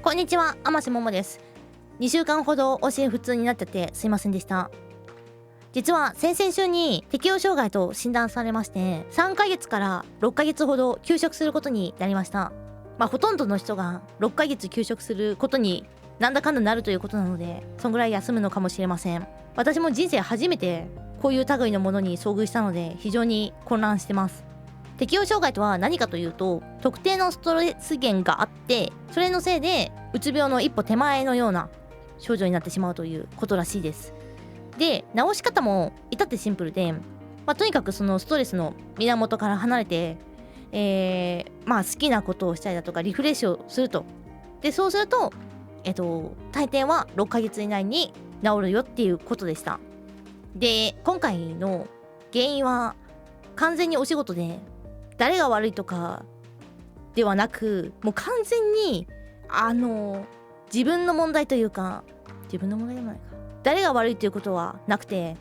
こんにちは、天瀬桃です。2週間ほど教え普通になっててすいませんでした。実は先々週に適応障害と診断されまして、3ヶ月から6ヶ月ほど休職することになりました。ほとんどの人が6ヶ月休職することになんだかんだなるということなので、そんぐらい休むのかもしれません。私も人生初めてこういう類のものに遭遇したので、非常に混乱してます。適応障害とは何かというと、特定のストレス源があって、それのせいでうつ病の一歩手前のような症状になってしまうということらしいです。で、治し方も至ってシンプルで、とにかくそのストレスの源から離れて、好きなことをしたりだとかリフレッシュをすると。で、そうすると大抵は6ヶ月以内に治るよっていうことでした。で、今回の原因は完全にお仕事で、誰が悪いとかではなく、もう完全に自分の問題というか、自分の問題でもないか、誰が悪いということはなくて、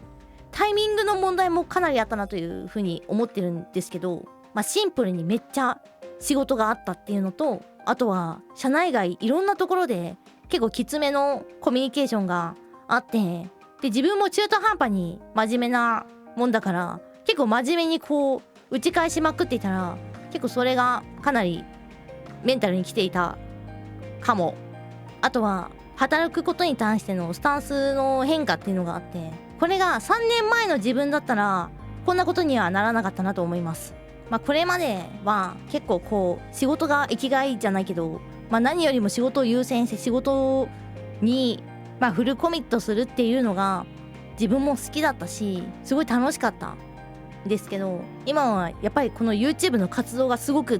タイミングの問題もかなりあったなというふうに思ってるんですけど、シンプルにめっちゃ仕事があったっていうのと、あとは社内外いろんなところで結構きつめのコミュニケーションがあって、で、自分も中途半端に真面目なもんだから、結構真面目に打ち返しまくっていたら、結構それがかなりメンタルに来ていたかも。あとは働くことに対してのスタンスの変化っていうのがあって、これが3年前の自分だったらこんなことにはならなかったなと思います。これまでは結構仕事が生きがいじゃないけど、何よりも仕事を優先して仕事にフルコミットするっていうのが自分も好きだったし、すごい楽しかったですけど、今はやっぱりこの YouTube の活動がすごく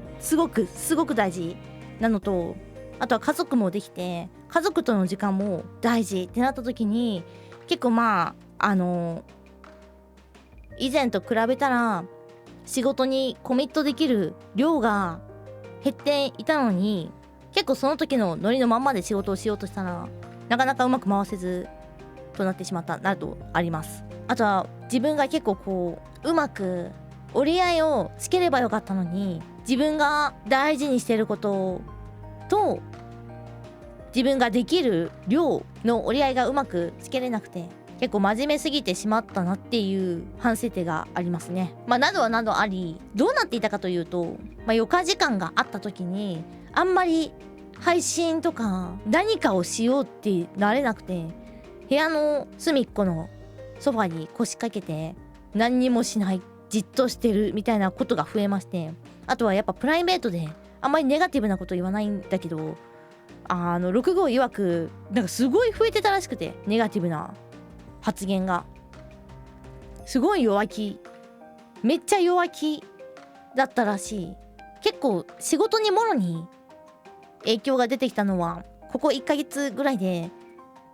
大事なのと、あとは家族もできて、家族との時間も大事ってなった時に、結構以前と比べたら仕事にコミットできる量が減っていたのに、結構その時のノリのまんまで仕事をしようとしたら、なかなかうまく回せずとなってしまったなどあります。あとは自分が結構うまく折り合いをつければよかったのに、自分が大事にしてることと自分ができる量の折り合いがうまくつけれなくて、結構真面目すぎてしまったなっていう反省点がありますね。などはなどあり、どうなっていたかというと、余暇時間があった時にあんまり配信とか何かをしようってなれなくて、部屋の隅っこのソファに腰掛けて何にもしない、じっとしてるみたいなことが増えまして、あとはやっぱプライベートであんまりネガティブなこと言わないんだけど、6号曰くなんかすごい増えてたらしくて、ネガティブな発言がすごい弱気、めっちゃ弱気だったらしい。結構仕事にもろに影響が出てきたのはここ1ヶ月ぐらいで、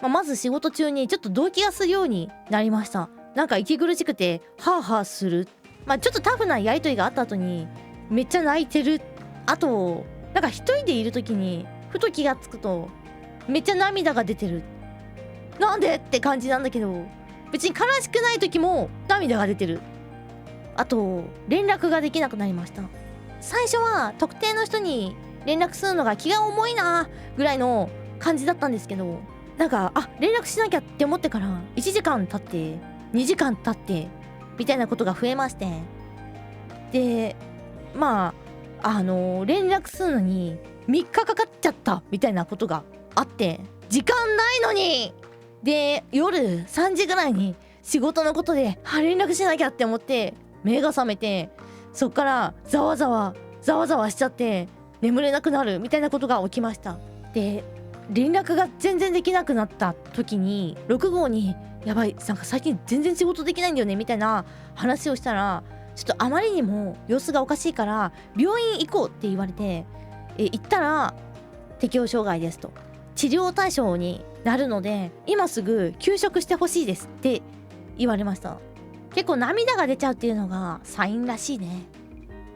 まず仕事中にちょっと動悸がするようになりました。なんか息苦しくてハーハーする。ちょっとタフなやりとりがあった後にめっちゃ泣いてる。あとなんか一人でいる時にふと気がつくとめっちゃ涙が出てる。なんでって感じなんだけど、別に悲しくない時も涙が出てる。あと連絡ができなくなりました。最初は特定の人に連絡するのが気が重いなぐらいの感じだったんですけど、なんか連絡しなきゃって思ってから1時間経って2時間経ってみたいなことが増えまして、で連絡するのに3日かかっちゃったみたいなことがあって、時間ないのに。で、夜3時ぐらいに仕事のことで連絡しなきゃって思って目が覚めて、そっからざわざわしちゃって眠れなくなるみたいなことが起きました。で、連絡が全然できなくなった時に6号にやばい、なんか最近全然仕事できないんだよねみたいな話をしたら、ちょっとあまりにも様子がおかしいから病院行こうって言われて、行ったら適応障害ですと、治療対象になるので今すぐ休職してほしいですって言われました。結構涙が出ちゃうっていうのがサインらしいね。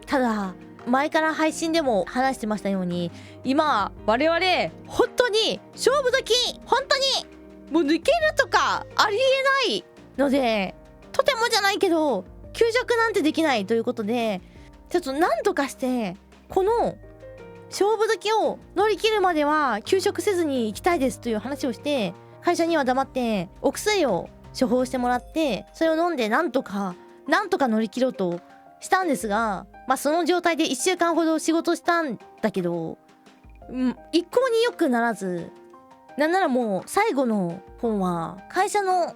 ただ前から配信でも話してましたように、今我々本当に勝負時、本当にもう抜けるとかありえないので、とてもじゃないけど休職なんてできないということで、ちょっと何とかしてこの勝負時を乗り切るまでは休職せずに行きたいですという話をして、会社には黙ってお薬を処方してもらって、それを飲んでなんとか乗り切ろうとしたんですが、その状態で1週間ほど仕事したんだけど、一向に良くならず、なんならもう最後の方は会社の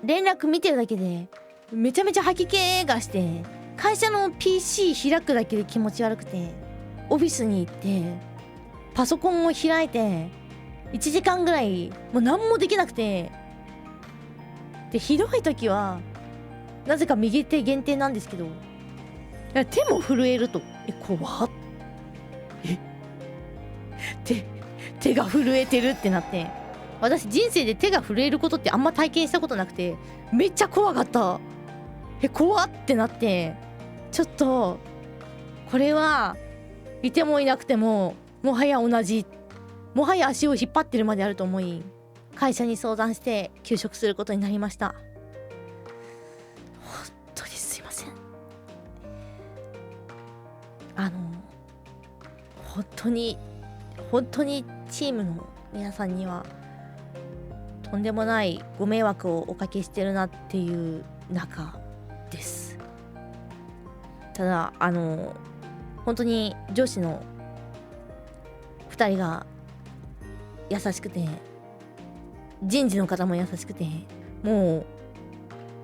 連絡見てるだけでめちゃめちゃ吐き気がして、会社の PC 開くだけで気持ち悪くて、オフィスに行ってパソコンを開いて1時間ぐらいもう何もできなくて、でひどい時はなぜか右手限定なんですけど、手も震えると、怖っ、手が震えてるってなって、私人生で手が震えることってあんま体験したことなくて、めっちゃ怖かった。怖ってなって、ちょっとこれはいてもいなくてももはや同じ、もはや足を引っ張ってるまであると思い、会社に相談して休職することになりました。本当にすいません。本当にチームの皆さんにはとんでもないご迷惑をおかけしてるなっていう中です。ただ本当に上司の2人が優しくて、人事の方も優しくて、もう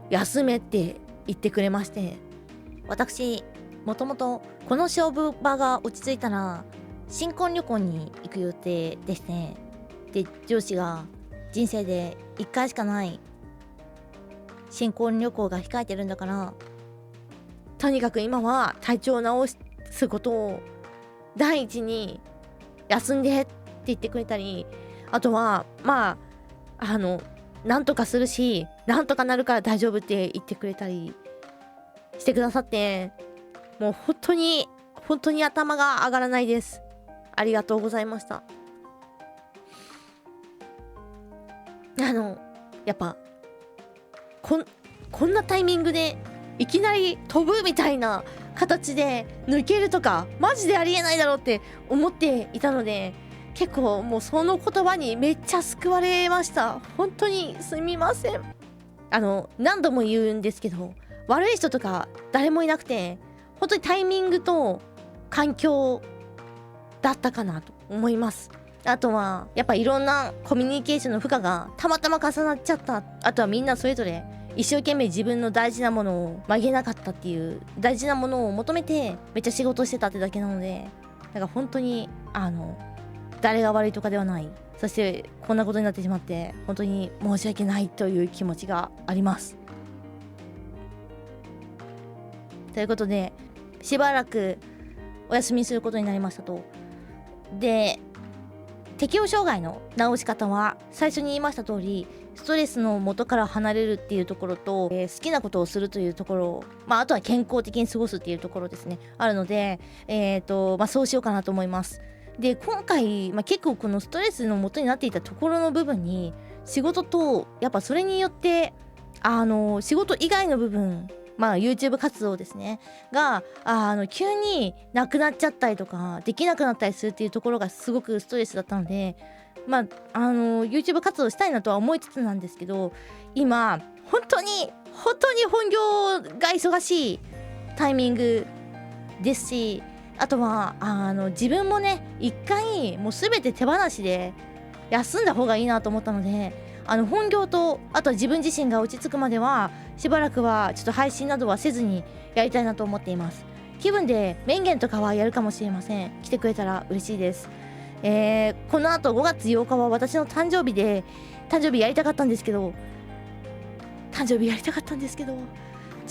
休めって言ってくれまして、私もともとこの勝負場が落ち着いたら新婚旅行に行く予定でして、で上司が人生で1回しかない新婚旅行が控えてるんだから、とにかく今は体調を治すことを第一に休んでって言ってくれたり、あとはなんとかするしなんとかなるから大丈夫って言ってくれたりしてくださって、もう本当に頭が上がらないです。ありがとうございました。やっぱこんなタイミングでいきなり飛ぶみたいな形で抜けるとかマジでありえないだろうって思っていたので、結構もうその言葉にめっちゃ救われました。本当にすみません。何度も言うんですけど、悪い人とか誰もいなくて、本当にタイミングと環境だったかなと思います。あとはやっぱいろんなコミュニケーションの負荷がたまたま重なっちゃった。あとはみんなそれぞれ一生懸命自分の大事なものを曲げなかったっていう、大事なものを求めてめっちゃ仕事してたってだけなので、本当に誰が悪いとかではない。そしてこんなことになってしまって本当に申し訳ないという気持ちがあります。ということでしばらくお休みすることになりましたと。で適応障害の治し方は最初に言いました通り、ストレスの元から離れるっていうところと、好きなことをするというところ、あとは健康的に過ごすっていうところですね、あるので、そうしようかなと思います。で今回、結構このストレスの元になっていたところの部分に、仕事とやっぱそれによって仕事以外の部分、YouTube 活動ですねが急になくなっちゃったりとかできなくなったりするっていうところがすごくストレスだったので、YouTube 活動したいなとは思いつつなんですけど、今本当に本業が忙しいタイミングですし、あとは自分もね一回もう全て手放しで休んだ方がいいなと思ったので、本業とあとは自分自身が落ち着くまではしばらくはちょっと配信などはせずにやりたいなと思っています。気分でメンゲンとかはやるかもしれません。来てくれたら嬉しいです。この後5月8日は私の誕生日で、誕生日やりたかったんですけどち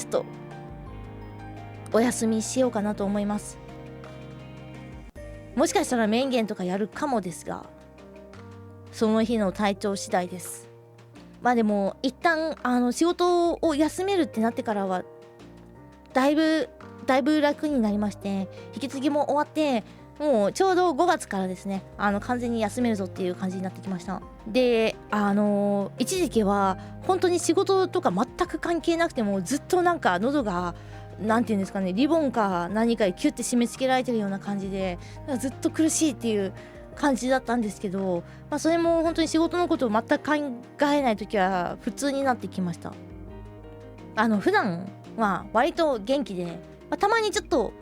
ょっとお休みしようかなと思います。もしかしたらメンゲンとかやるかもですが、その日の体調次第です。でも一旦仕事を休めるってなってからはだいぶ楽になりまして、引き継ぎも終わってもうちょうど5月からですね完全に休めるぞっていう感じになってきました。で一時期は本当に仕事とか全く関係なくてもずっと喉がなんていうんですかね、リボンか何かでキュッて締め付けられてるような感じで、なんかずっと苦しいっていう感じだったんですけど、それも本当に仕事のことを全く考えない時は普通になってきました。普段は割と元気で、たまにちょっと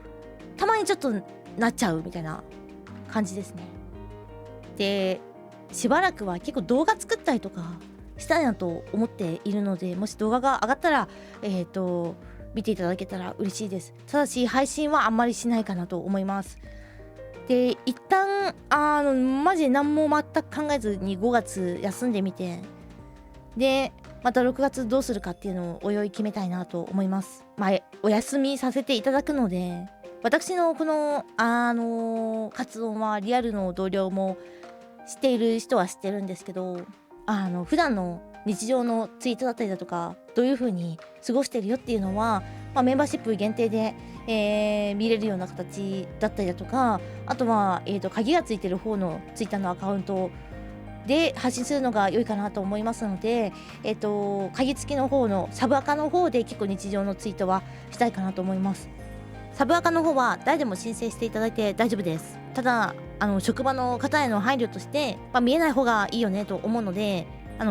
なっちゃうみたいな感じですね。で、しばらくは結構動画作ったりとかしたいなと思っているので、もし動画が上がったら見ていただけたら嬉しいです。ただし配信はあんまりしないかなと思います。で、一旦マジで何も全く考えずに5月休んでみて、でまた6月どうするかっていうのをおいおい決めたいなと思います。お休みさせていただくので、私のこの活動はリアルの同僚も知っている人は知ってるんですけど、普段の日常のツイートだったりだとか、どういう風に過ごしてるよっていうのは、メンバーシップ限定で、見れるような形だったりだとか、あとは、鍵がついてる方のツイッターのアカウントで発信するのが良いかなと思いますので、鍵付きの方のサブアカの方で結構日常のツイートはしたいかなと思います。サブアカの方は誰でも申請していただいて大丈夫です。ただ職場の方への配慮として、見えない方がいいよねと思うので、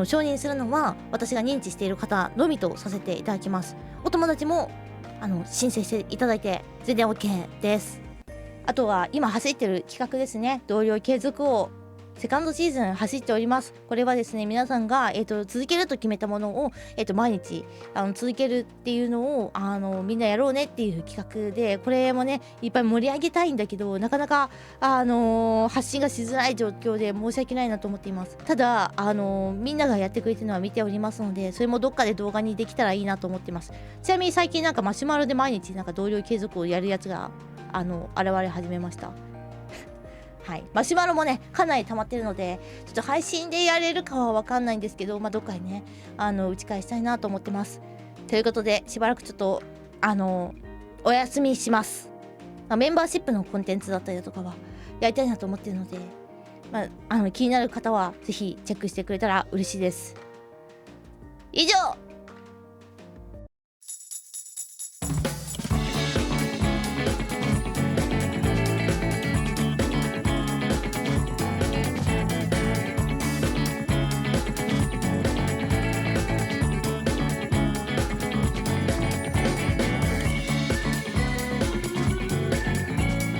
承認するのは私が認知している方のみとさせていただきます。お友達も申請していただいて全然 OK です。あとは今走ってる企画ですね、同僚継続をセカンドシーズン走っております。これはですね、皆さんが、続けると決めたものを、毎日続けるっていうのをみんなやろうねっていう企画で、これもねいっぱい盛り上げたいんだけど、なかなか、発信がしづらい状況で申し訳ないなと思っています。ただみんながやってくれてるのは見ておりますので、それもどっかで動画にできたらいいなと思ってます。ちなみに最近なんかマシュマロで毎日なんか同僚継続をやるやつが現れ始めました。はい、マシュマロもねかなり溜まってるので、ちょっと配信でやれるかは分かんないんですけど、どっかにね打ち返したいなと思ってます。ということでしばらくちょっとお休みします。メンバーシップのコンテンツだったりだとかはやりたいなと思ってるので、気になる方はぜひチェックしてくれたら嬉しいです。以上